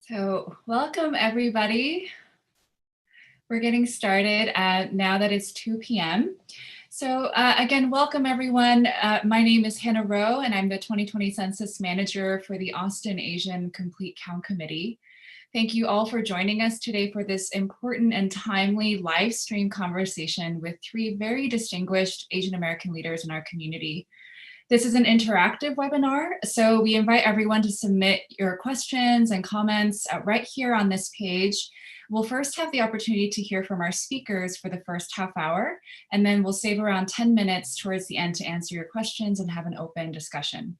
So welcome everybody. We're getting started now that it's 2 p.m. So again, welcome everyone. My name is Hannah Rowe and I'm the 2020 Census Manager for the Austin Asian Complete Count Committee. Thank you all for joining us today for this important and timely live stream conversation with three very distinguished Asian American leaders in our community. This is an interactive webinar, so we invite everyone to submit your questions and comments right here on this page. We'll first have the opportunity to hear from our speakers for the first half hour, and then we'll save around 10 minutes towards the end to answer your questions and have an open discussion.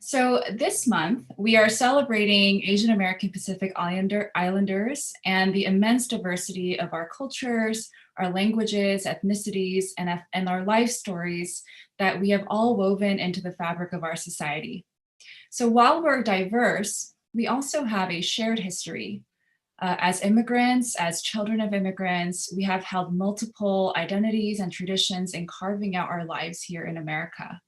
So this month, we are celebrating Asian American Pacific Islanders and the immense diversity of our cultures, our languages, ethnicities, and our life stories that we have all woven into the fabric of our society. So while we're diverse, we also have a shared history. As immigrants, as children of immigrants, we have held multiple identities and traditions in carving out our lives here in America.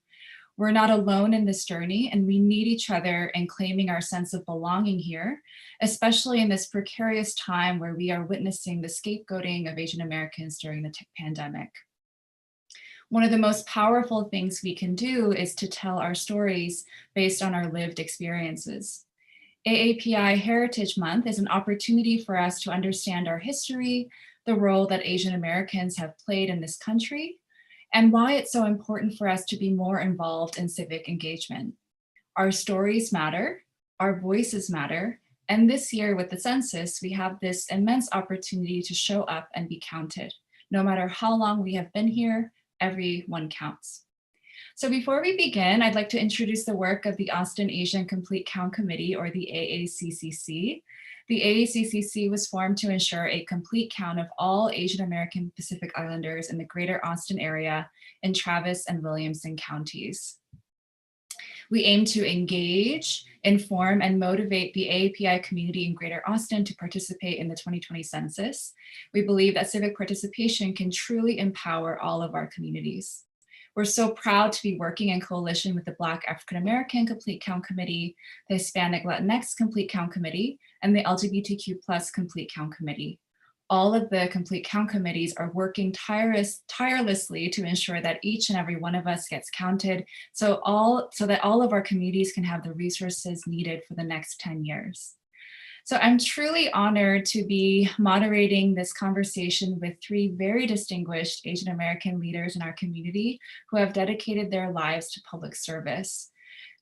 We're not alone in this journey, and we need each other in claiming our sense of belonging here, especially in this precarious time where we are witnessing the scapegoating of Asian Americans during the pandemic. One of the most powerful things we can do is to tell our stories based on our lived experiences. AAPI Heritage Month is an opportunity for us to understand our history, the role that Asian Americans have played in this country, and why it's so important for us to be more involved in civic engagement. Our stories matter, our voices matter, and this year with the census, we have this immense opportunity to show up and be counted. No matter how long we have been here, everyone counts. So before we begin, I'd like to introduce the work of the Austin Asian Complete Count Committee, or the AACCC. The AACCC was formed to ensure a complete count of all Asian American Pacific Islanders in the greater Austin area in Travis and Williamson counties. We aim to engage, inform, and motivate the AAPI community in Greater Austin to participate in the 2020 census. We believe that civic participation can truly empower all of our communities. We're so proud to be working in coalition with the Black African American Complete Count Committee, the Hispanic Latinx Complete Count Committee, and the LGBTQ+ Complete Count Committee. All of the Complete Count Committees are working tirelessly to ensure that each and every one of us gets counted so that all of our communities can have the resources needed for the next 10 years. So I'm truly honored to be moderating this conversation with three very distinguished Asian American leaders in our community who have dedicated their lives to public service.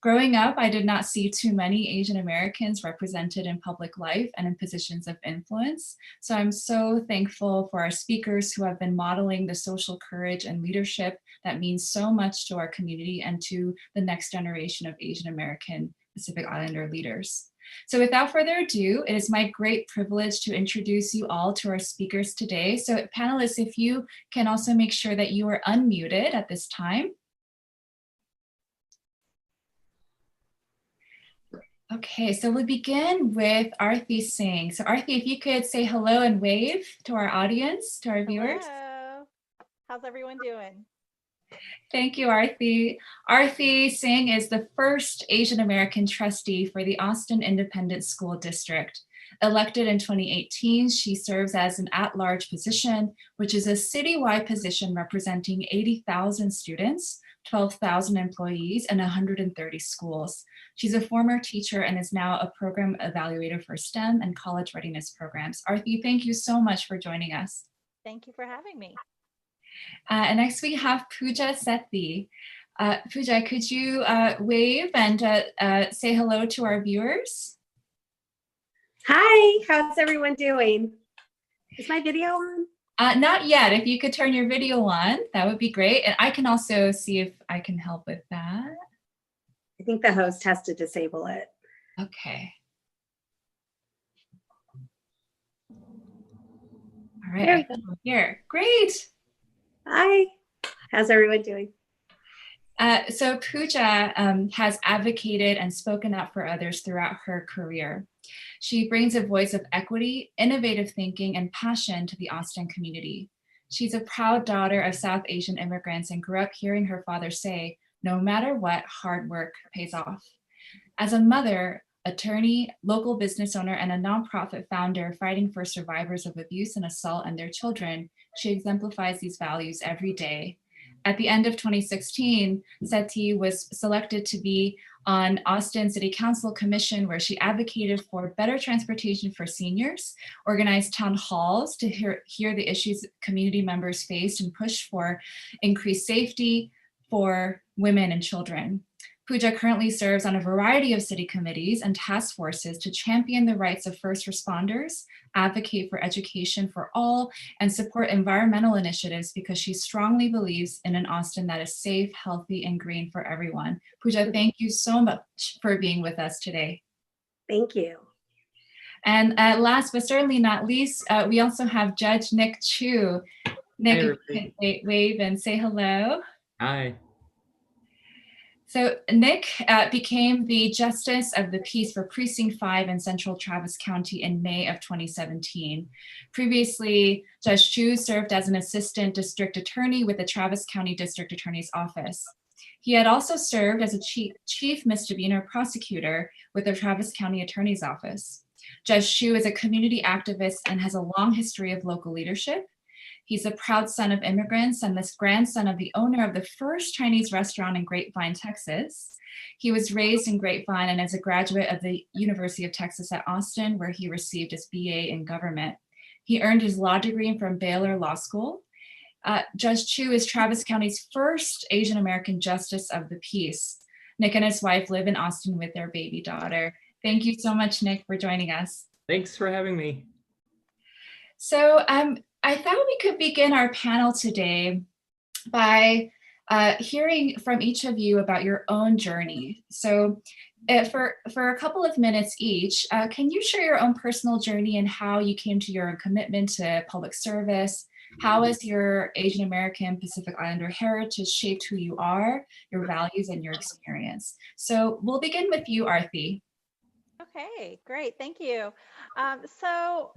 Growing up, I did not see too many Asian Americans represented in public life and in positions of influence. So I'm so thankful for our speakers who have been modeling the social courage and leadership that means so much to our community and to the next generation of Asian American Pacific Islander leaders. So without further ado, it is my great privilege to introduce you all to our speakers today. So panelists, if you can also make sure that you are unmuted at this time. Okay, so we'll begin with Arati Singh. So Arati, if you could say hello and wave to our audience, to our viewers. Hello. How's everyone doing? Thank you, Arati. Arati Singh is the first Asian American trustee for the Austin Independent School District. Elected in 2018, she serves as an at-large position, which is a citywide position representing 80,000 students, 12,000 employees, and 130 schools. She's a former teacher and is now a program evaluator for STEM and college readiness programs. Arati, thank you so much for joining us. Thank you for having me. And next we have Pooja Sethi. Pooja, could you wave and say hello to our viewers? Hi, how's everyone doing? Is my video on? Not yet. If you could turn your video on, that would be great. And I can also see if I can help with that. I think the host has to disable it. Okay. All right, here. Great. Hi, how's everyone doing? So Pooja has advocated and spoken out for others throughout her career. She brings a voice of equity, innovative thinking, and passion to the Austin community. She's a proud daughter of South Asian immigrants and grew up hearing her father say, "No matter what, hard work pays off." As a mother, attorney, local business owner, and a nonprofit founder fighting for survivors of abuse and assault and their children. She exemplifies these values every day. At the end of 2016, Sethi was selected to be on Austin City Council Commission, where she advocated for better transportation for seniors, organized town halls to hear the issues community members faced, and push for increased safety for women and children. Pooja currently serves on a variety of city committees and task forces to champion the rights of first responders, advocate for education for all, and support environmental initiatives because she strongly believes in an Austin that is safe, healthy, and green for everyone. Pooja, thank you so much for being with us today. Thank you. And last but certainly not least, we also have Judge Nick Chu. Nick, if you can wave and say hello. Hi. So Nick became the Justice of the Peace for Precinct 5 in Central Travis County in May of 2017. Previously, Judge Chu served as an assistant district attorney with the Travis County District Attorney's Office. He had also served as a chief misdemeanor prosecutor with the Travis County Attorney's Office. Judge Chu is a community activist and has a long history of local leadership. He's a proud son of immigrants and the grandson of the owner of the first Chinese restaurant in Grapevine, Texas. He was raised in Grapevine and is a graduate of the University of Texas at Austin, where he received his BA in government. He earned his law degree from Baylor Law School. Judge Chu is Travis County's first Asian American Justice of the Peace. Nick and his wife live in Austin with their baby daughter. Thank you so much, Nick, for joining us. Thanks for having me. So I thought we could begin our panel today by hearing from each of you about your own journey. So for a couple of minutes each, can you share your own personal journey and how you came to your commitment to public service? How has your Asian American Pacific Islander heritage shaped who you are, your values, and your experience? So we'll begin with you, Arati. Okay, great. Thank you. So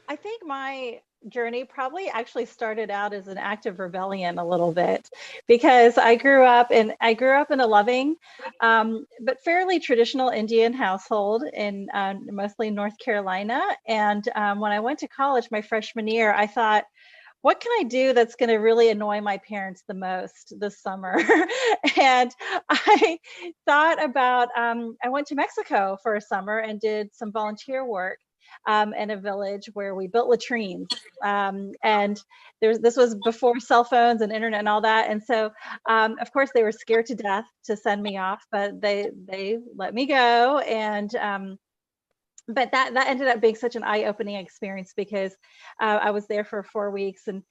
I think my journey probably actually started out as an act of rebellion a little bit, because I grew up in a loving but fairly traditional Indian household in mostly North Carolina. And when I went to college my freshman year, I thought, what can I do that's going to really annoy my parents the most this summer? And I thought about, I went to Mexico for a summer and did some volunteer work in a village where we built latrines. And this was before cell phones and internet and all that. And so, of course, they were scared to death to send me off, but they let me go. And but that ended up being such an eye-opening experience, because I was there for 4 weeks and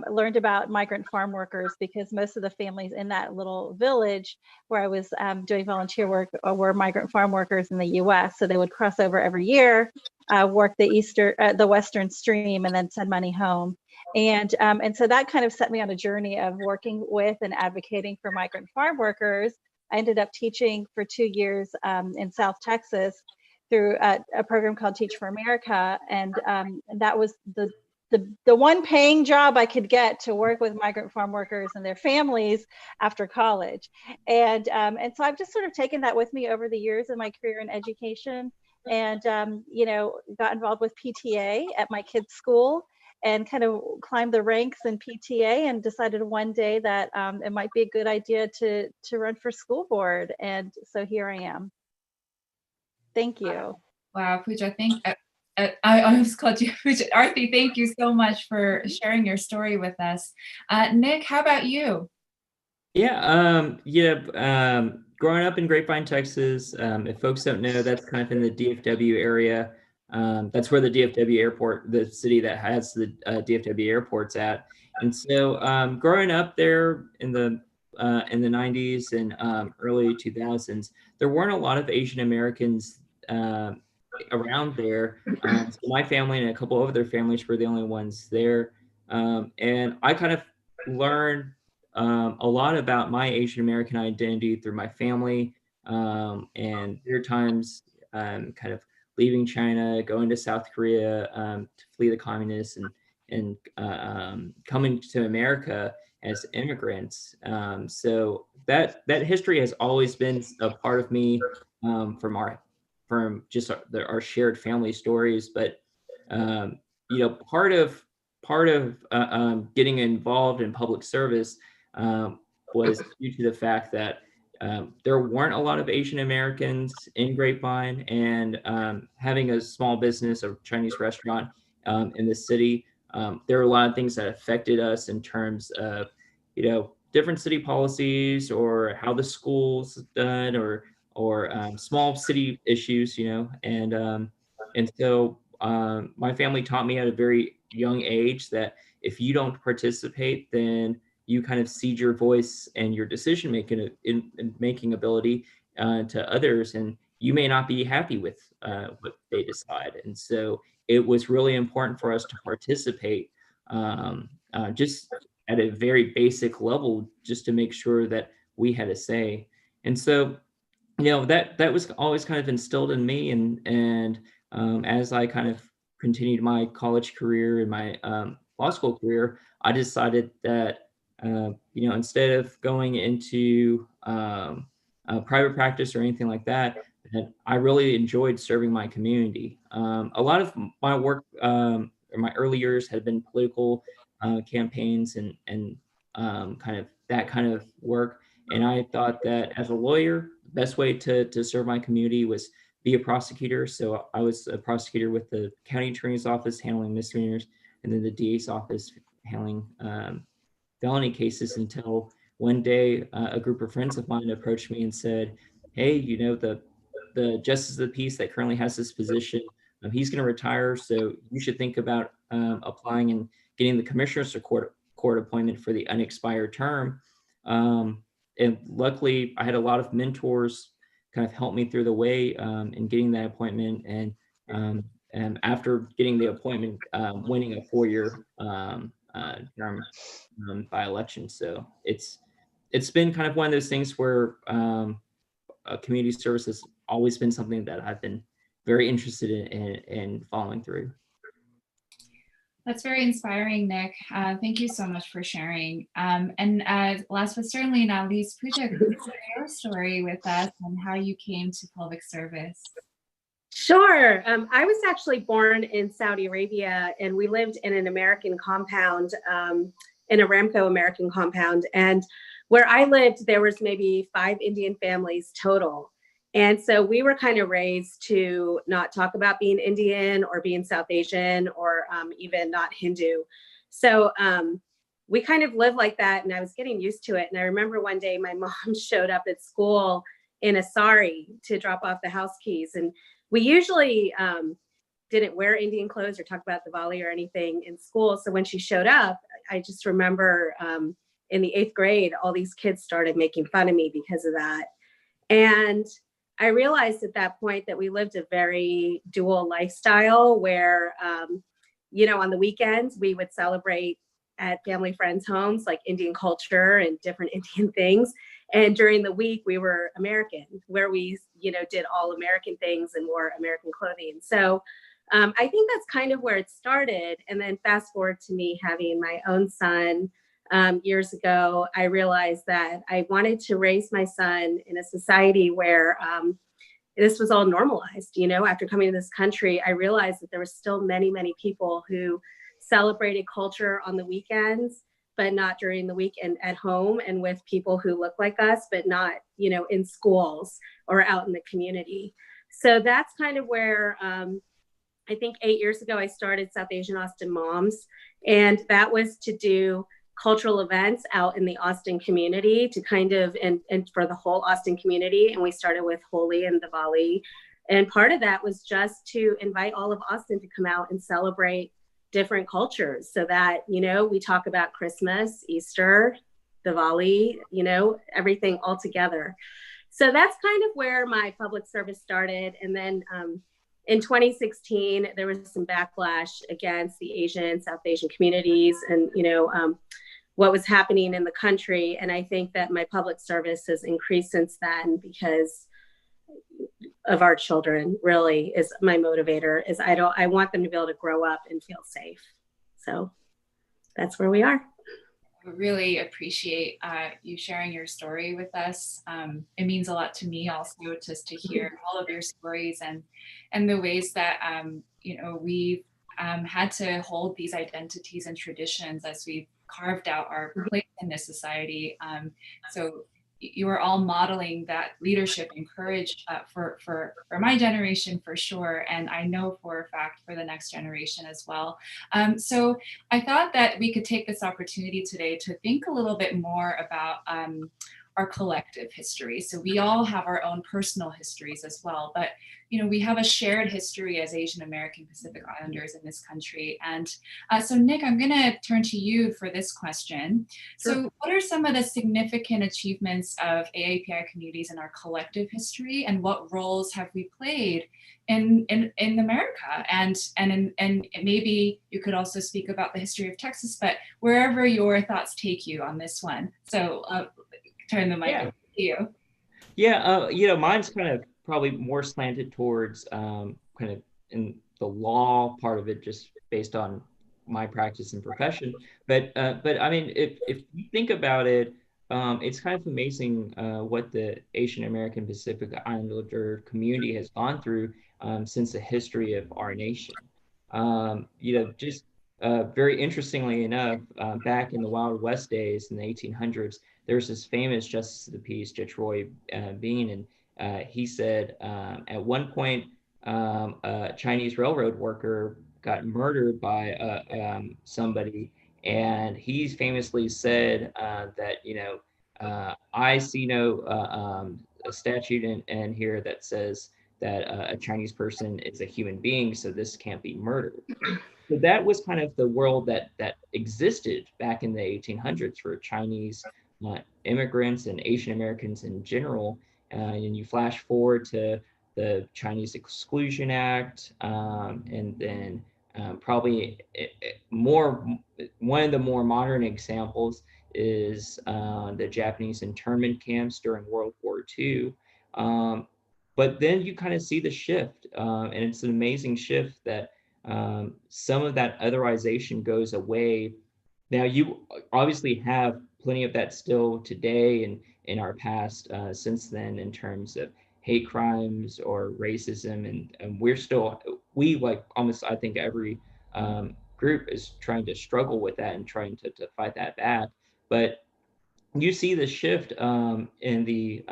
learned about migrant farm workers, because most of the families in that little village where I was doing volunteer work were migrant farm workers in the US. So they would cross over every year, work the Western Stream, and then send money home. And so that kind of set me on a journey of working with and advocating for migrant farm workers. I ended up teaching for 2 years in South Texas through a program called Teach for America. And that was the one paying job I could get to work with migrant farm workers and their families after college. And so I've just sort of taken that with me over the years of my career in education, and got involved with PTA at my kids' school and kind of climbed the ranks in PTA, and decided one day that it might be a good idea to run for school board. And so here I am. Thank you. Wow, Pooja, I almost called you Pooja. Arati, thank you so much for sharing your story with us. Nick, how about you? Yeah, growing up in Grapevine, Texas, if folks don't know, that's kind of in the DFW area. That's where the DFW airport, the city that has the DFW airport's at. And so growing up there in the 90s and early 2000s, there weren't a lot of Asian Americans around there. So my family and a couple of other families were the only ones there. And I kind of learned a lot about my Asian American identity through my family and their times kind of leaving China, going to South Korea to flee the communists, and coming to America as immigrants. So that history has always been a part of me from from just our shared family stories. But part of getting involved in public service was due to the fact that there weren't a lot of Asian Americans in Grapevine, and having a small business, a Chinese restaurant in the city, there were a lot of things that affected us in terms of, different city policies or how the school's done, or small city issues, and so my family taught me at a very young age that if you don't participate, then you kind of cede your voice and your decision making ability to others, and you may not be happy with what they decide. And so it was really important for us to participate, just at a very basic level, just to make sure that we had a say. And so, that was always kind of instilled in me, and as I kind of continued my college career and my law school career, I decided that instead of going into private practice or anything like that, that I really enjoyed serving my community. A lot of my work in my early years had been political campaigns and kind of that kind of work. And I thought that as a lawyer, the best way to serve my community was be a prosecutor. So I was a prosecutor with the county attorney's office handling misdemeanors, and then the DA's office handling felony cases, until one day a group of friends of mine approached me and said, "Hey, the justice of the peace that currently has this position, he's going to retire, so you should think about applying and getting the commissioner's court appointment for the unexpired term." And luckily, I had a lot of mentors kind of help me through the way in getting that appointment. And after getting the appointment, winning a 4-year term by election. So it's been kind of one of those things where community service has always been something that I've been very interested in following through. That's very inspiring, Nick. Thank you so much for sharing. And last but certainly not least, Pooja, could you share your story with us and how you came to public service? Sure. I was actually born in Saudi Arabia, and we lived in an American compound, in a Aramco American compound. And where I lived, there was maybe 5 Indian families total. And so we were kind of raised to not talk about being Indian or being South Asian or even not Hindu. So we kind of lived like that, and I was getting used to it. And I remember one day my mom showed up at school in a sari to drop off the house keys. And we usually didn't wear Indian clothes or talk about Diwali or anything in school. So when she showed up, I just remember in the 8th grade, all these kids started making fun of me because of that. And I realized at that point that we lived a very dual lifestyle where, on the weekends, we would celebrate at family friends' homes, like Indian culture and different Indian things. And during the week, we were American, where we, did all American things and wore American clothing. So I think that's kind of where it started. And then fast forward to me having my own son years ago, I realized that I wanted to raise my son in a society where this was all normalized. After coming to this country, I realized that there were still many, many people who celebrated culture on the weekends, but not during the week, and at home and with people who look like us, but not, in schools or out in the community. So that's kind of where I think 8 years ago, I started South Asian Austin Moms, and that was to do cultural events out in the Austin community to kind of, and for the whole Austin community. And we started with Holi and Diwali. And part of that was just to invite all of Austin to come out and celebrate different cultures so that, we talk about Christmas, Easter, Diwali, everything all together. So that's kind of where my public service started. And then in 2016, there was some backlash against the Asian, South Asian communities and, what was happening in the country. And I think that my public service has increased since then because of our children, really is my motivator. Is I want them to be able to grow up and feel safe. So that's where we are. really appreciate you sharing your story with us. It means a lot to me also just to hear all of your stories and the ways that you know, we've had to hold these identities and traditions as we've carved out our place in this society. So you are all modeling that leadership and courage for my generation for sure, and I know for a fact for the next generation as well. So I thought that we could take this opportunity today to think a little bit more about our collective history. So we all have our own personal histories as well, but you know, we have a shared history as Asian American Pacific Islanders in this country. And so Nick, I'm gonna turn to you for this question. Sure. So what are some of the significant achievements of AAPI communities in our collective history, and what roles have we played in America? And maybe you could also speak about the history of Texas, but wherever your thoughts take you on this one. So turn the mic over to you. Yeah, you know, mine's kind of probably more slanted towards kind of in the law part of it, just based on my practice and profession. But I mean, if you think about it, it's kind of amazing what the Asian American Pacific Islander community has gone through since the history of our nation. You know, just very interestingly enough, back in the Wild West days in the 1800s, there's this famous justice of the peace, Judge Roy Bean, and he said at one point a Chinese railroad worker got murdered by somebody, and he famously said that, you know, I see no a statute in here that says that a Chinese person is a human being, so this can't be murder. So that was kind of the world that existed back in the 1800s for Chinese immigrants and Asian Americans in general. And you flash forward to the Chinese Exclusion Act, and then probably one of the more modern examples is the Japanese internment camps during World War II. But then you kind of see the shift, and it's an amazing shift that some of that otherization goes away. Now, you obviously have plenty of that still today and in our past since then, in terms of hate crimes or racism, and we like almost, I think every group is trying to struggle with that and trying to fight that back. But you see the shift in the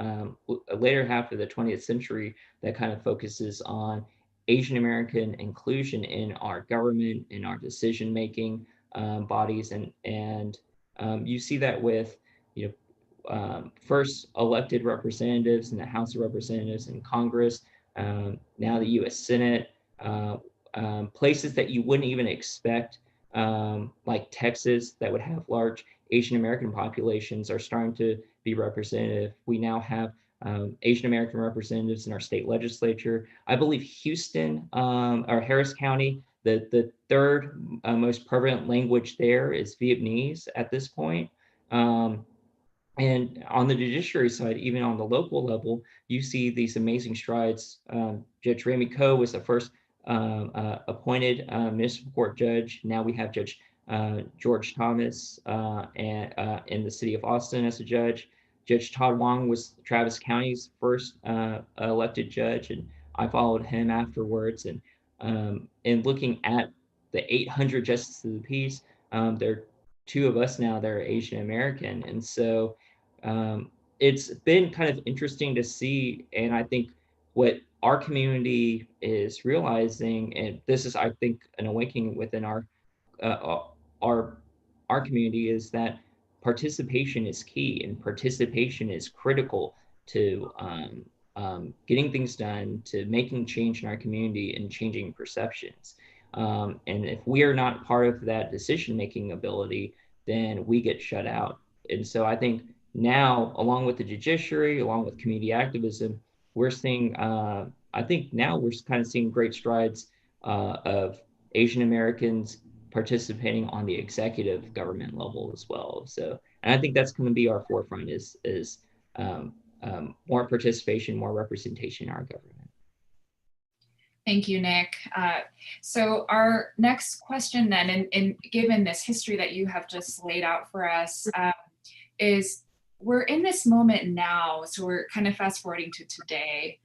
later half of the 20th century that kind of focuses on Asian American inclusion in our government, in our decision-making bodies, and you see that with, you know, first elected representatives in the House of Representatives and Congress, now the U.S. Senate, places that you wouldn't even expect, like Texas, that would have large Asian American populations, are starting to be representative. We now have Asian American representatives in our state legislature. I believe Houston or Harris County, the third most prevalent language there is Vietnamese at this point. And on the judiciary side, even on the local level, you see these amazing strides. Judge Ramy Coe was the first appointed municipal court judge. Now we have Judge George Thomas in the city of Austin as a judge. Judge Todd Wong was Travis County's first elected judge, and I followed him afterwards. And looking at the 800 justices of the peace, there are two of us now that are Asian American, and so it's been kind of interesting to see. And I think what our community is realizing, and this is, I think, an awakening within our community, is that participation is key, and participation is critical to getting things done, to making change in our community and changing perceptions. And if we are not part of that decision-making ability, then we get shut out. And so I think now, along with the judiciary, along with community activism, we're seeing, I think now we're kind of seeing great strides of Asian Americans participating on the executive government level as well. So, and I think that's going to be our forefront, is more participation, more representation in our government. Thank you, Nick. So our next question then, and given this history that you have just laid out for us, is we're in this moment now, so we're kind of fast forwarding to today.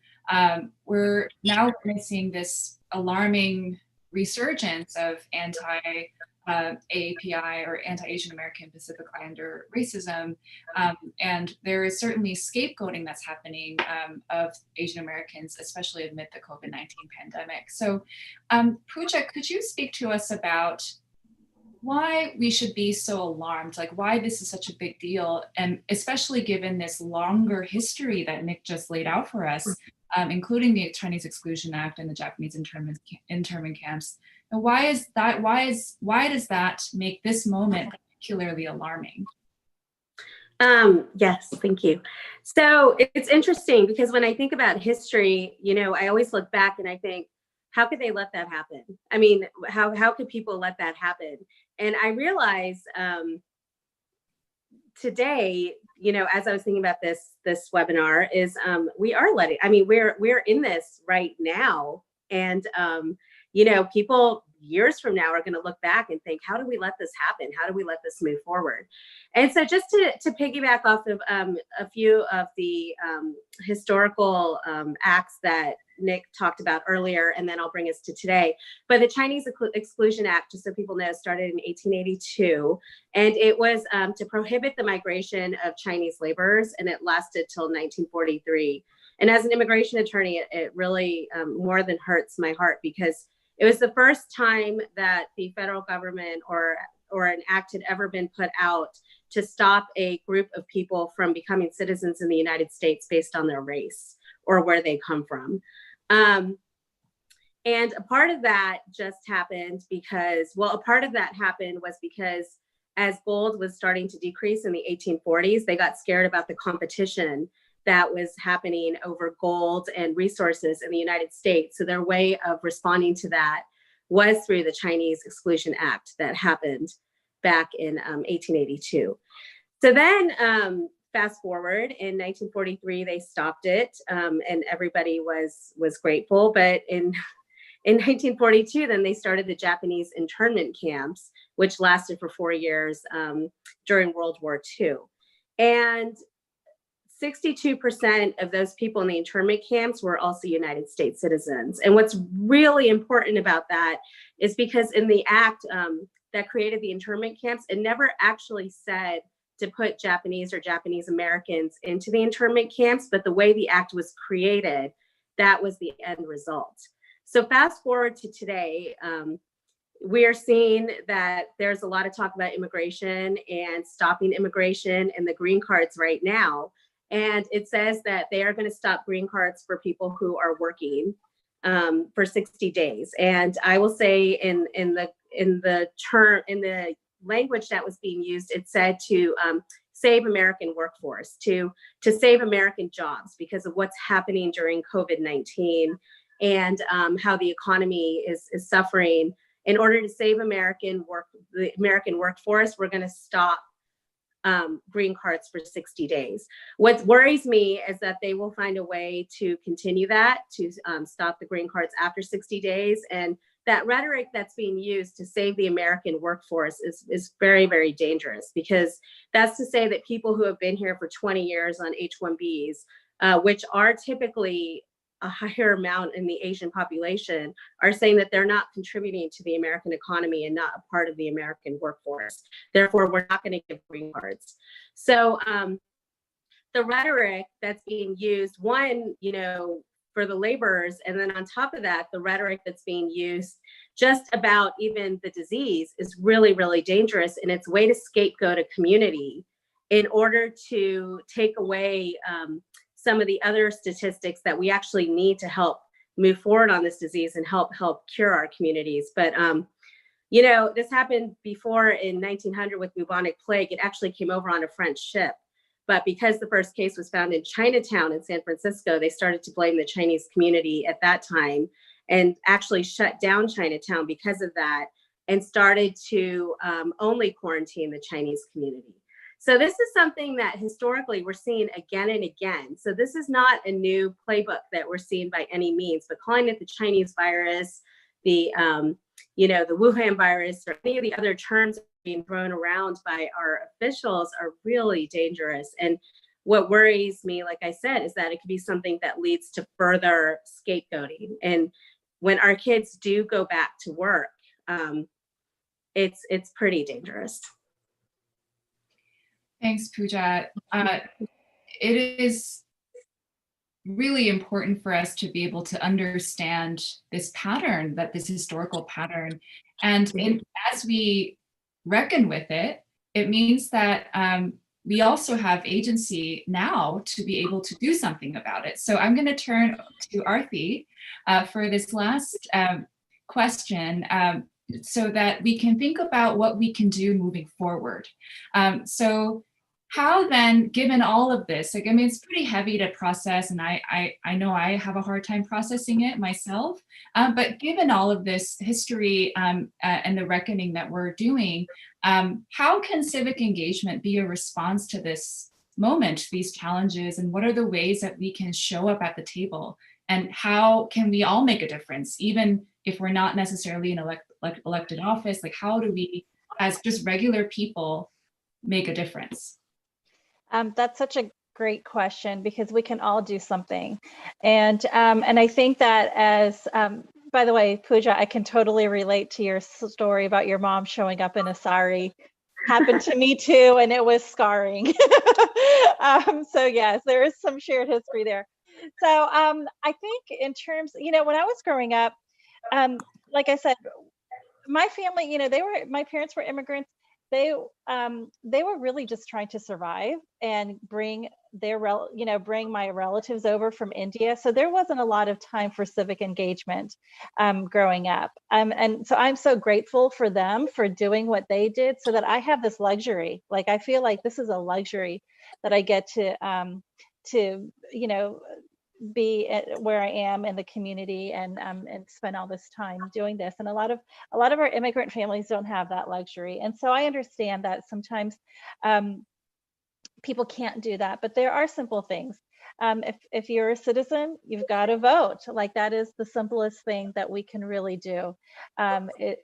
We're now witnessing this alarming resurgence of anti-AAPI or anti-Asian American Pacific Islander racism. And there is certainly scapegoating that's happening of Asian Americans, especially amid the COVID-19 pandemic. So Pooja, could you speak to us about why we should be so alarmed, like why this is such a big deal, and especially given this longer history that Nick just laid out for us, including the Chinese Exclusion Act and the Japanese internment camps. And why does that make this moment particularly alarming? Yes, thank you. So it's interesting because when I think about history, you know, I always look back and I think, how could they let that happen? I mean, how could people let that happen? And I realize today, you know, as I was thinking about this webinar, is we are letting. I mean, we're in this right now, and you know, people years from now are going to look back and think, how do we let this happen? How do we let this move forward? And so just to piggyback off of a few of the historical acts that Nick talked about earlier, and then I'll bring us to today. But the Chinese Exclusion Act, just so people know, started in 1882, and it was to prohibit the migration of Chinese laborers, and it lasted till 1943. And as an immigration attorney, it really more than hurts my heart, because it was the first time that the federal government or an act had ever been put out to stop a group of people from becoming citizens in the United States based on their race or where they come from. And a part of that just happened because, well, a part of that happened was because as gold was starting to decrease in the 1840s, they got scared about the competition that was happening over gold and resources in the United States. So their way of responding to that was through the Chinese Exclusion Act that happened back in 1882. So then fast forward, in 1943, they stopped it, and everybody was grateful. But in 1942, then they started the Japanese internment camps, which lasted for 4 years during World War II. And 62% of those people in the internment camps were also United States citizens. And what's really important about that is because in the act that created the internment camps, it never actually said to put Japanese or Japanese Americans into the internment camps, but the way the act was created, that was the end result. So fast forward to today, we are seeing that there's a lot of talk about immigration and stopping immigration and the green cards right now. And it says that they are going to stop green cards for people who are working for 60 days. And I will say in the language that was being used, it said to save American workforce, to save American jobs because of what's happening during COVID-19 and how the economy is suffering. In order to save the American workforce, we're going to stop green cards for 60 days. What worries me is that they will find a way to continue that, to stop the green cards after 60 days. And that rhetoric that's being used to save the American workforce is very, very dangerous, because that's to say that people who have been here for 20 years on H-1Bs, which are typically a higher amount in the Asian population, are saying that they're not contributing to the American economy and not a part of the American workforce. Therefore, we're not going to give green cards. So the rhetoric that's being used, one, you know, for the laborers, and then on top of that, the rhetoric that's being used just about even the disease is really, really dangerous, and it's a way to scapegoat a community in order to take away some of the other statistics that we actually need to help move forward on this disease and help cure our communities. But you know, this happened before in 1900 with bubonic plague. It actually came over on a French ship. But because the first case was found in Chinatown in San Francisco, they started to blame the Chinese community at that time and actually shut down Chinatown because of that and started to only quarantine the Chinese community. So this is something that historically we're seeing again and again. So this is not a new playbook that we're seeing by any means, but calling it the Chinese virus, the the Wuhan virus, or any of the other terms being thrown around by our officials are really dangerous. And what worries me, like I said, is that it could be something that leads to further scapegoating. And when our kids do go back to work, it's pretty dangerous. Thanks, Pooja. It is really important for us to be able to understand this pattern, this historical pattern. And as we reckon with it, it means that we also have agency now to be able to do something about it. So I'm going to turn to Arati for this last question, so that we can think about what we can do moving forward. So how then, given all of this, like, I mean, it's pretty heavy to process, and I know I have a hard time processing it myself, but given all of this history and the reckoning that we're doing, how can civic engagement be a response to this moment, these challenges, and what are the ways that we can show up at the table? And how can we all make a difference, even if we're not necessarily in elected office? Like, how do we, as just regular people, make a difference? That's such a great question, because we can all do something. And I think that as, by the way, Pooja, I can totally relate to your story about your mom showing up in a sari. Happened to me too, and it was scarring. So yes, there is some shared history there. So I think in terms, when I was growing up, like I said, my family, my parents were immigrants. They were really just trying to survive and bring bring my relatives over from India. So there wasn't a lot of time for civic engagement growing up. And so I'm so grateful for them for doing what they did, so that I have this luxury. Like, I feel like this is a luxury that I get to be where I am in the community and spend all this time doing this. And a lot of our immigrant families don't have that luxury. And so I understand that sometimes people can't do that, but there are simple things. If you're a citizen, you've got to vote. Like, that is the simplest thing that we can really do,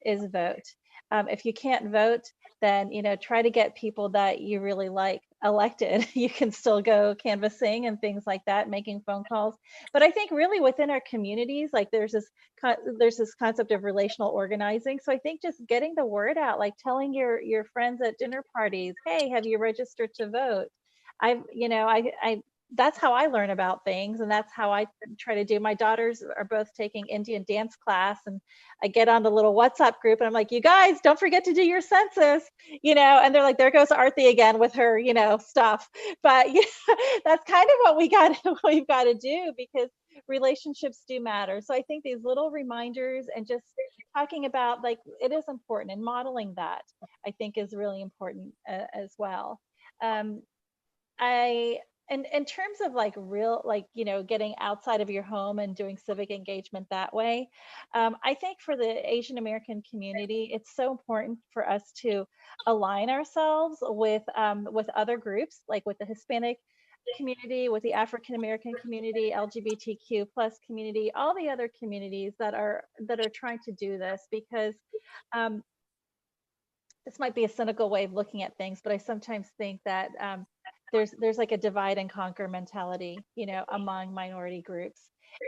is vote. If you can't vote, then try to get people that you really like elected. You can still go canvassing and things like that, making phone calls. But I think really within our communities, like, there's this concept of relational organizing. So I think just getting the word out, like telling your friends at dinner parties, hey, have you registered to vote? That's how I learn about things, and that's how I try to do. My daughters are both taking Indian dance class, and I get on the little WhatsApp group and I'm like, you guys, don't forget to do your census, and they're like, there goes Arati again with her, stuff. But that's kind of what we've got to do, because relationships do matter. So I think these little reminders and just talking about, like, it is important, and modeling that, I think, is really important as well. And in terms of getting outside of your home and doing civic engagement that way, I think for the Asian American community, it's so important for us to align ourselves with other groups, like with the Hispanic community, with the African American community, LGBTQ plus community, all the other communities that are trying to do this, because this might be a cynical way of looking at things, but I sometimes think that there's like a divide and conquer mentality, among minority groups,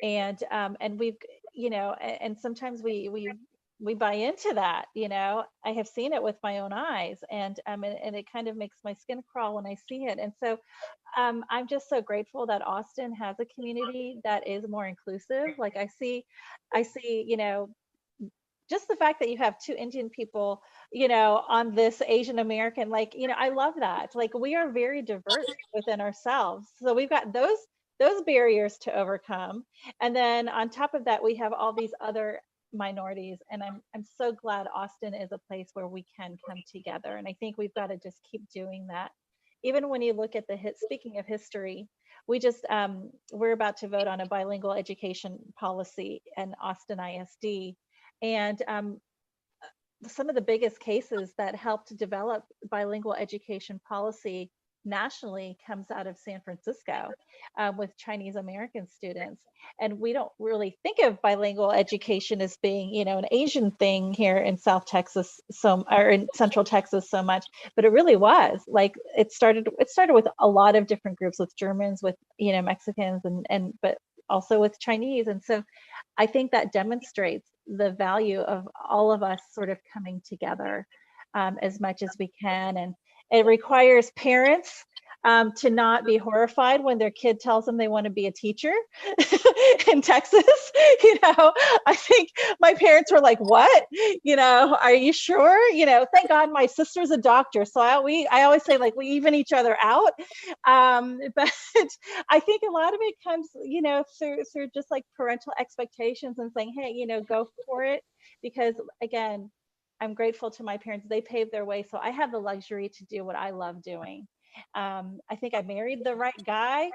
and we've, and sometimes we buy into that. I have seen it with my own eyes, and it kind of makes my skin crawl when I see it. And so I'm just so grateful that Austin has a community that is more inclusive. Like, I see, just the fact that you have two Indian people, on this Asian American, I love that. Like, we are very diverse within ourselves. So we've got those barriers to overcome. And then on top of that, we have all these other minorities. And I'm so glad Austin is a place where we can come together. And I think we've got to just keep doing that. Even when you look at speaking of history, we just, we're about to vote on a bilingual education policy in Austin ISD. And some of the biggest cases that helped develop bilingual education policy nationally comes out of San Francisco with Chinese American students. And we don't really think of bilingual education as being, you know, an Asian thing here in South Texas, or in Central Texas so much, but it really was. Like it started with a lot of different groups, with Germans, with, you know, Mexicans, but also with Chinese. And so I think that demonstrates the value of all of us sort of coming together as much as we can. And it requires parents to not be horrified when their kid tells them they want to be a teacher in Texas. You know, I think my parents were like, what? You know, are you sure? You know, thank God my sister's a doctor. So I always say, like, we even each other out. But I think a lot of it comes, you know, through just like parental expectations and saying, hey, you know, go for it. Because again, I'm grateful to my parents. They paved their way. So I have the luxury to do what I love doing. I think I married the right guy,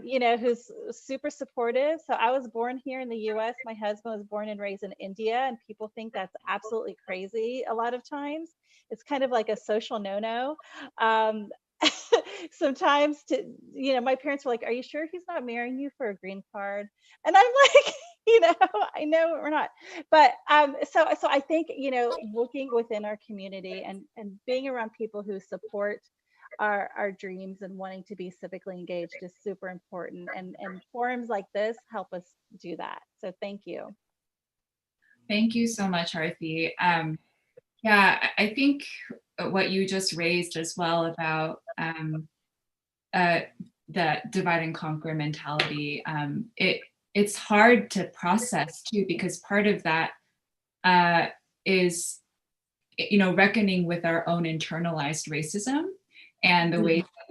you know, who's super supportive. So I was born here in the US. My husband was born and raised in India, and people think that's absolutely crazy a lot of times. It's kind of like a social no-no. Sometimes you know, my parents were like, are you sure he's not marrying you for a green card? And I'm like, you know, I know we're not. But so I think, you know, looking within our community and being around people who support our dreams and wanting to be civically engaged is super important. And forums like this help us do that. So thank you. Thank you so much, Arati. Yeah, I think what you just raised as well about the divide and conquer mentality, it's hard to process too, because part of that is, you know, reckoning with our own internalized racism and the ways that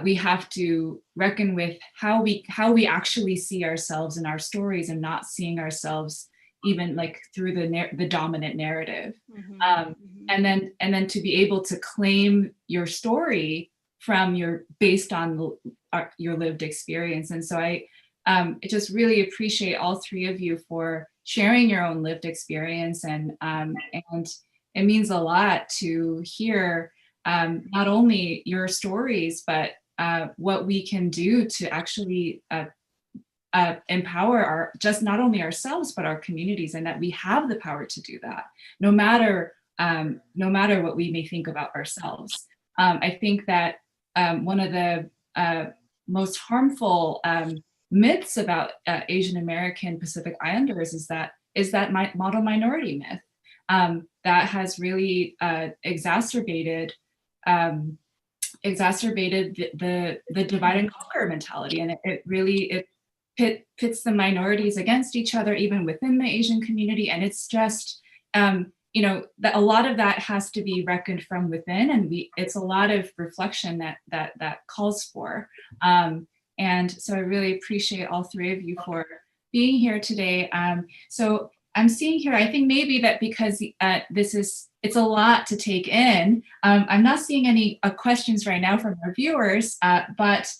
we have to reckon with how we actually see ourselves in our stories, and not seeing ourselves even like through the dominant narrative. And then to be able to claim your story based on your lived experience. And so I just really appreciate all three of you for sharing your own lived experience, and it means a lot to hear not only your stories, but what we can do to actually empower not only ourselves, but our communities, and that we have the power to do that, no matter what we may think about ourselves. I think that one of the most harmful myths about Asian American Pacific Islanders is that model minority myth that has really exacerbated the divide and conquer mentality, and it really pits the minorities against each other, even within the Asian community. And it's just, you know, a lot of that has to be reckoned from within, and it's a lot of reflection that calls for. And so I really appreciate all three of you for being here today. So I'm seeing here, I think maybe that because it's a lot to take in, I'm not seeing any questions right now from our viewers, but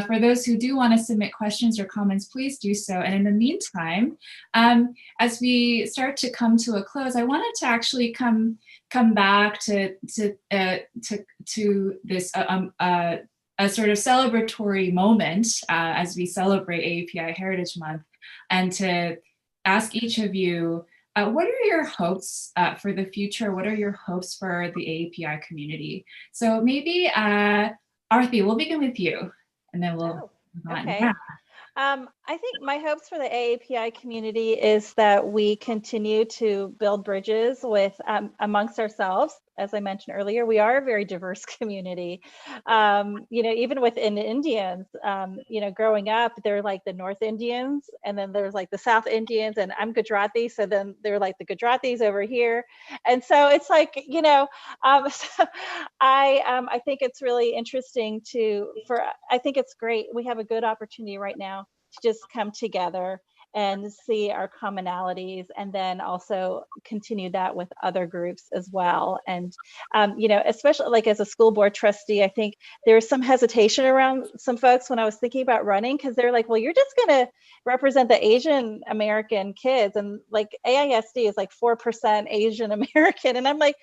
for those who do want to submit questions or comments, please do so. And in the meantime, as we start to come to a close, I wanted to actually come back to this a sort of celebratory moment as we celebrate AAPI Heritage Month, and to ask each of you, what are your hopes for the future? What are your hopes for the AAPI community? So maybe, Arati, we'll begin with you, and then we'll move on. Okay. Yeah. I think my hopes for the AAPI community is that we continue to build bridges with amongst ourselves. As I mentioned earlier, we are a very diverse community. You know, even within Indians, you know, growing up, they're like the North Indians, and then there's like the South Indians, and I'm Gujarati, so then they're like the Gujaratis over here. And so it's like, you know, so I think it's really interesting I think it's great. We have a good opportunity right now to just come together and see our commonalities, and then also continue that with other groups as well. And, especially like as a school board trustee, I think there was some hesitation around some folks when I was thinking about running, because they're like, well, you're just going to represent the Asian American kids. And like AISD is like 4% Asian American. And I'm like,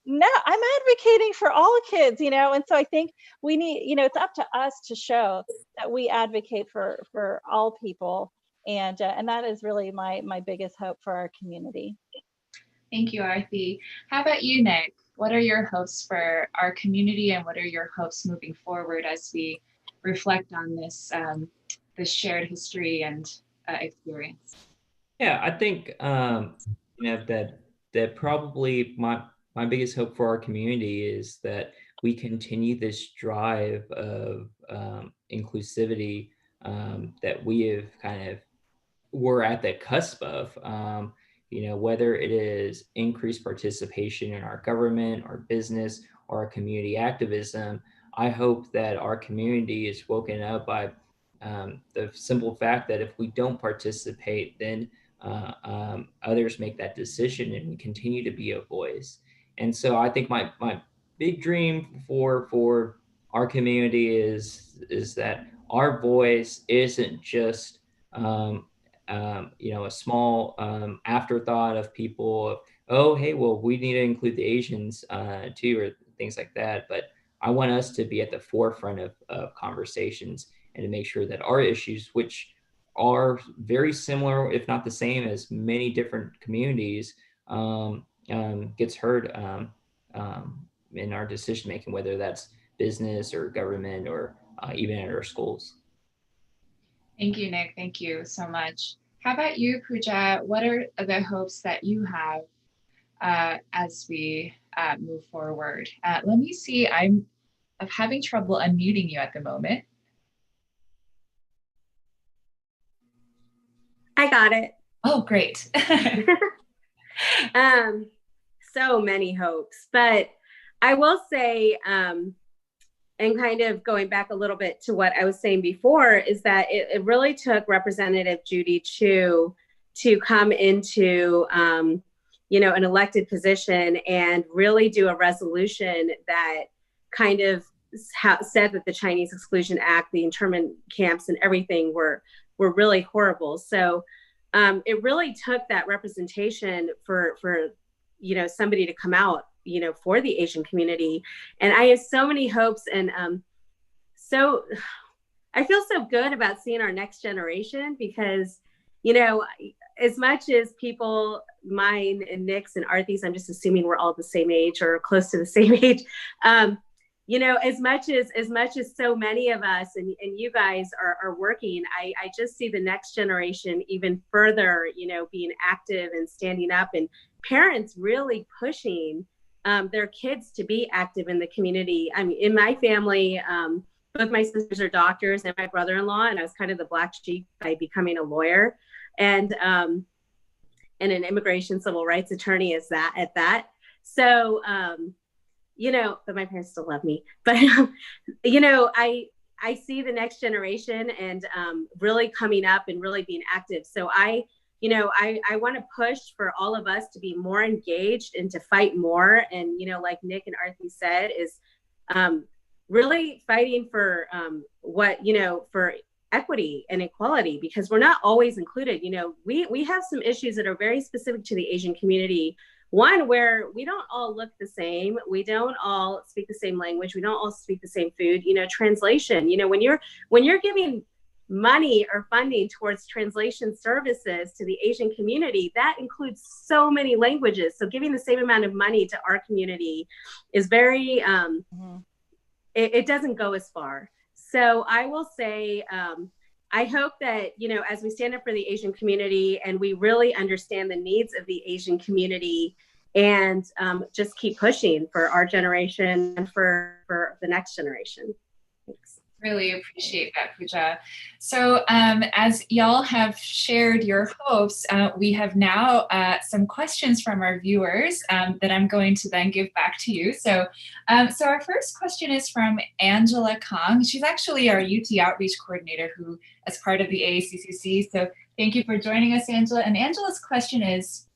no, I'm advocating for all kids, and so I think we need, it's up to us to show that we advocate for all people. And that is really my biggest hope for our community. Thank you, Arati. How about you, Nick? What are your hopes for our community, and what are your hopes moving forward as we reflect on this this shared history and experience? Yeah, I think that probably my biggest hope for our community is that we continue this drive of inclusivity that we have we're at the cusp of. Whether it is increased participation in our government, our business, or our community activism. I hope that our community is woken up by the simple fact that if we don't participate, then others make that decision, and we continue to be a voice. And so I think my big dream for our community is that our voice isn't just a small afterthought of people. Oh, hey, well, we need to include the Asians too, or things like that. But I want us to be at the forefront of conversations, and to make sure that our issues, which are very similar, if not the same, as many different communities, gets heard in our decision making, whether that's business or government or even at our schools. Thank you, Nick. Thank you so much. How about you, Pooja? What are the hopes that you have as we move forward? Let me see. I'm having trouble unmuting you at the moment. I got it. Oh, great. So many hopes, but I will say, and kind of going back a little bit to what I was saying before, is that it really took Representative Judy Chu to come into, an elected position and really do a resolution that kind of said that the Chinese Exclusion Act, the internment camps and everything were really horrible. So it really took that representation for somebody to come out for the Asian community. And I have so many hopes, and so I feel so good about seeing our next generation, because, as much as people, mine and Nick's and Arati's, I'm just assuming we're all the same age or close to the same age. As much as so many of us and you guys are working, I just see the next generation even further, being active and standing up, and parents really pushing their kids to be active in the community. I mean, in my family, both my sisters are doctors and my brother-in-law, and I was kind of the black sheep by becoming a lawyer and an immigration civil rights attorney at that. So, but my parents still love me. But, I see the next generation and really coming up and really being active. So I want to push for all of us to be more engaged and to fight more. And, like Nick and Arati said, is really fighting for for equity and equality, because we're not always included. We have some issues that are very specific to the Asian community. One, where we don't all look the same. We don't all speak the same language. We don't all speak the same food. Translation, when you're giving money or funding towards translation services to the Asian community, that includes so many languages. So giving the same amount of money to our community is very, it doesn't go as far. So I will say, I hope that, as we stand up for the Asian community and we really understand the needs of the Asian community, and just keep pushing for our generation and for the next generation. Thanks. Really appreciate that, Pooja. So as y'all have shared your hopes, we have now some questions from our viewers that I'm going to then give back to you. So, so our first question is from Angela Kong. She's actually our UT Outreach Coordinator who as part of the AACCC. So thank you for joining us, Angela. And Angela's question is,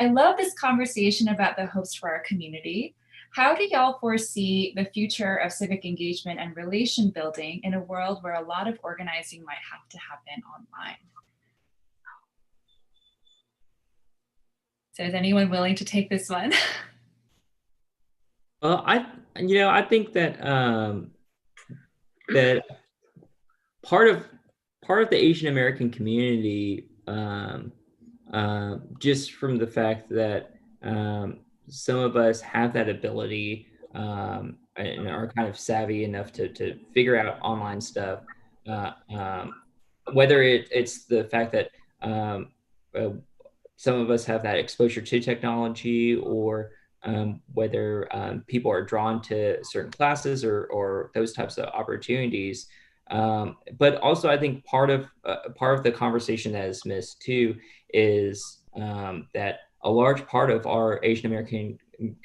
I love this conversation about the hopes for our community. How do y'all foresee the future of civic engagement and relation building in a world where a lot of organizing might have to happen online? So is anyone willing to take this one? Well, I think that that part of the Asian American community, just from the fact that some of us have that ability and are kind of savvy enough to figure out online stuff, whether it's the fact that some of us have that exposure to technology, or whether people are drawn to certain classes or those types of opportunities. But also, I think part of the conversation that is missed too is that a large part of our Asian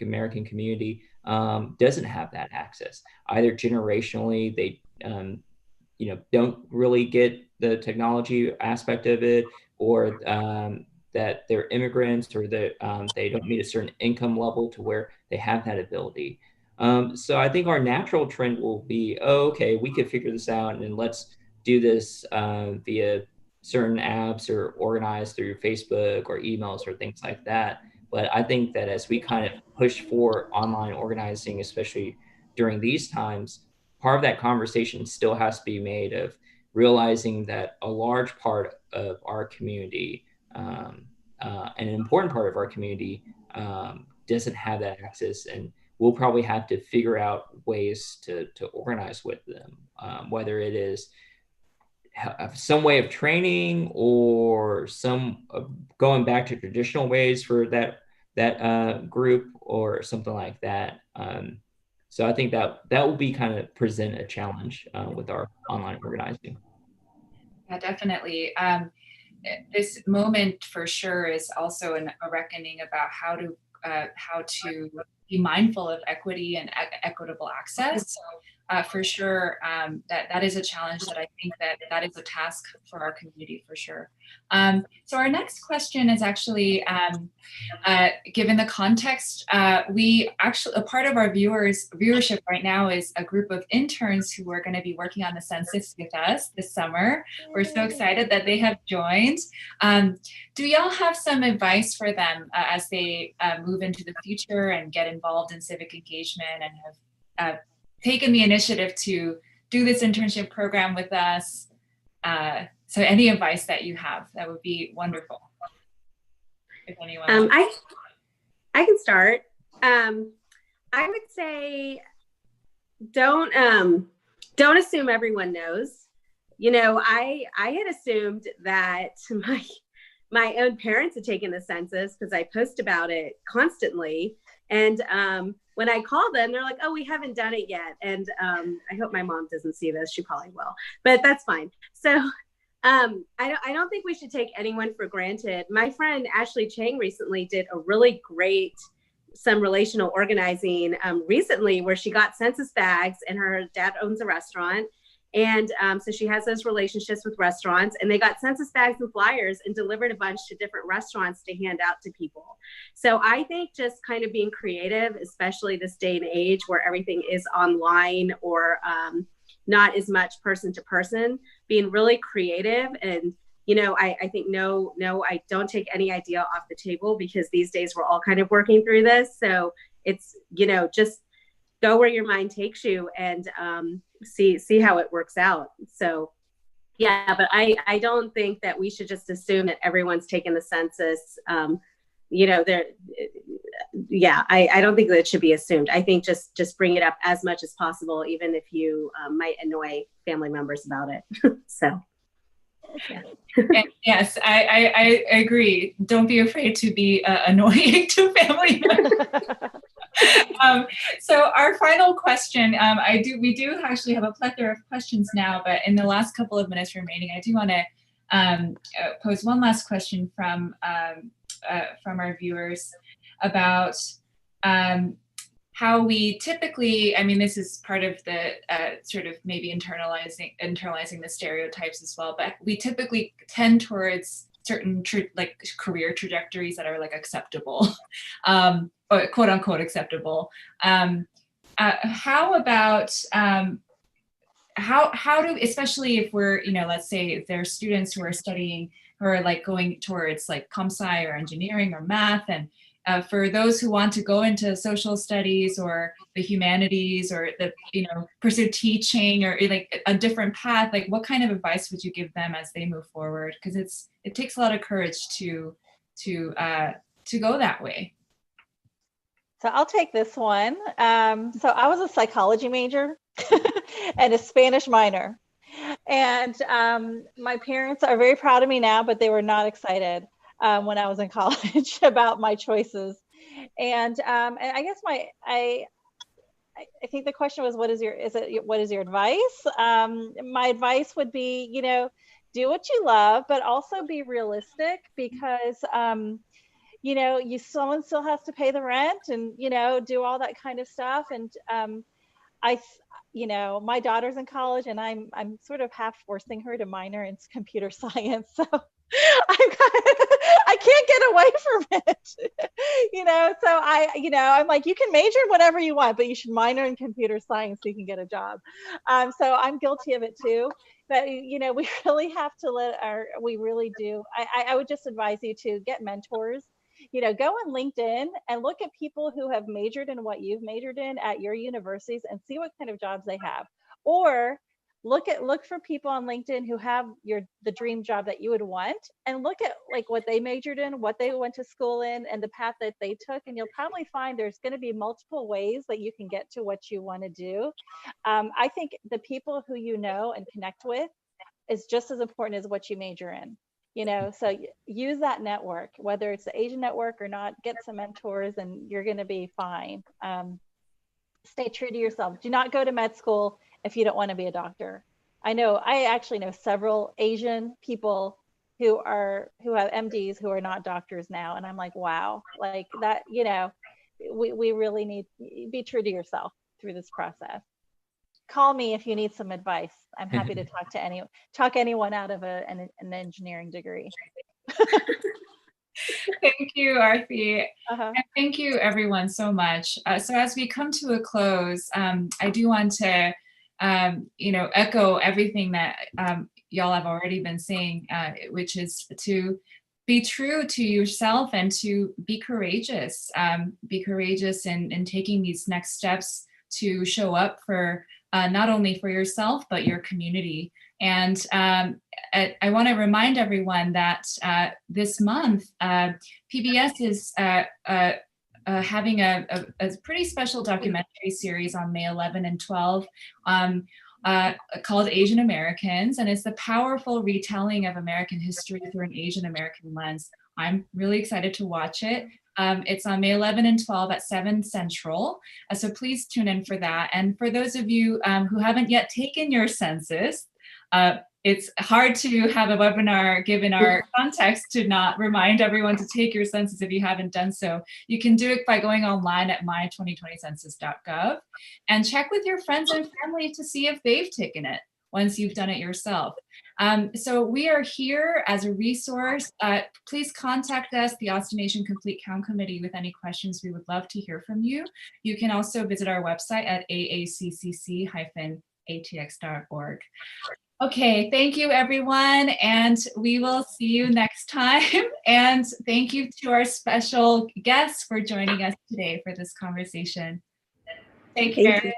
American community doesn't have that access. Either generationally, they don't really get the technology aspect of it, or that they're immigrants, or that they don't meet a certain income level to where they have that ability. So I think our natural trend will be, oh, okay, we could figure this out, and let's do this via certain apps or organized through Facebook or emails or things like that. But I think that as we kind of push for online organizing, especially during these times, part of that conversation still has to be made of realizing that a large part of our community, and an important part of our community, doesn't have that access, and we'll probably have to figure out ways to organize with them, whether it is some way of training or some going back to traditional ways for that group or something like that. So I think that will be kind of present a challenge with our online organizing. Yeah, definitely. This moment for sure is also a reckoning about how to be mindful of equity and equitable access. So for sure, that is a challenge that I think that is a task for our community for sure. So our next question is actually, given the context, we actually, a part of our viewership right now is a group of interns who are going to be working on the census with us this summer. We're so excited that they have joined. Do y'all have some advice for them as they move into the future and get involved in civic engagement and have taken the initiative to do this internship program with us? So any advice that you have, that would be wonderful. If anyone I can start. I would say don't assume everyone knows. I had assumed that my own parents had taken the census because I post about it constantly. And when I call them, they're like, oh, we haven't done it yet. And I hope my mom doesn't see this. She probably will, but that's fine. So I don't think we should take anyone for granted. My friend Ashley Chang recently did a really great some relational organizing recently, where she got census bags, and her dad owns a restaurant. And so she has those relationships with restaurants, and they got census bags and flyers and delivered a bunch to different restaurants to hand out to people. So I think just kind of being creative, especially this day and age where everything is online or not as much person to person, being really creative. And, I think, no, I don't take any idea off the table, because these days we're all kind of working through this. So it's, just go where your mind takes you and see how it works out. So yeah, but I don't think that we should just assume that everyone's taken the census. I don't think that it should be assumed. I think just bring it up as much as possible, even if you might annoy family members about it. So yeah. Yes, I agree. Don't be afraid to be annoying to family members. So our final question, we do actually have a plethora of questions now, but in the last couple of minutes remaining, I do want to pose one last question from our viewers about how we typically, I mean, this is part of the sort of maybe internalizing the stereotypes as well, but we typically tend towards certain like career trajectories that are like acceptable, or quote unquote acceptable. How about how do, especially if we're, let's say if there are students who are studying, who are like going towards like comp sci or engineering or math, and for those who want to go into social studies or the humanities or the, pursue teaching or like a different path, like what kind of advice would you give them as they move forward? Because it takes a lot of courage to go that way. So I'll take this one. So I was a psychology major and a Spanish minor. And my parents are very proud of me now, but they were not excited when I was in college about my choices. And I guess I think the question was, what is your advice? My advice would be, do what you love, but also be realistic, because someone still has to pay the rent and, do all that kind of stuff. And my daughter's in college, and I'm sort of half forcing her to minor in computer science. So I can't get away from it, so I'm like, you can major in whatever you want, but you should minor in computer science so you can get a job. So I'm guilty of it too. But, we really have to we really do. I would just advise you to get mentors. Go on LinkedIn and look at people who have majored in what you've majored in at your universities and see what kind of jobs they have. Or look for people on LinkedIn who have the dream job that you would want, and look at like what they majored in, what they went to school in, and the path that they took. And you'll probably find there's going to be multiple ways that you can get to what you want to do. I think the people who you know and connect with is just as important as what you major in. So use that network, whether it's the Asian network or not. Get some mentors and you're going to be fine. Stay true to yourself. Do not go to med school if you don't want to be a doctor. I actually know several Asian people who have MDs who are not doctors now. And I'm like, wow, like that, we really need to be true to yourself through this process. Call me if you need some advice. I'm happy to talk anyone out of an engineering degree. Thank you, Arati. And thank you everyone so much. So as we come to a close, I do want to echo everything that y'all have already been saying, which is to be true to yourself and to be courageous. Be courageous in taking these next steps to show up for not only for yourself, but your community. And I want to remind everyone that this month, PBS is having a pretty special documentary series on May 11 and 12 called Asian Americans. And it's the powerful retelling of American history through an Asian American lens. I'm really excited to watch it. It's on May 11 and 12 at 7 Central. So please tune in for that. And for those of you who haven't yet taken your census, it's hard to have a webinar given our context to not remind everyone to take your census if you haven't done so. You can do it by going online at my2020census.gov and check with your friends and family to see if they've taken it once you've done it yourself. So we are here as a resource. Please contact us, the Austin Nation Complete Count Committee, with any questions. We would love to hear from you. You can also visit our website at aaccc.atx.org. Okay, thank you everyone, and we will see you next time. And thank you to our special guests for joining us today for this conversation. Take care.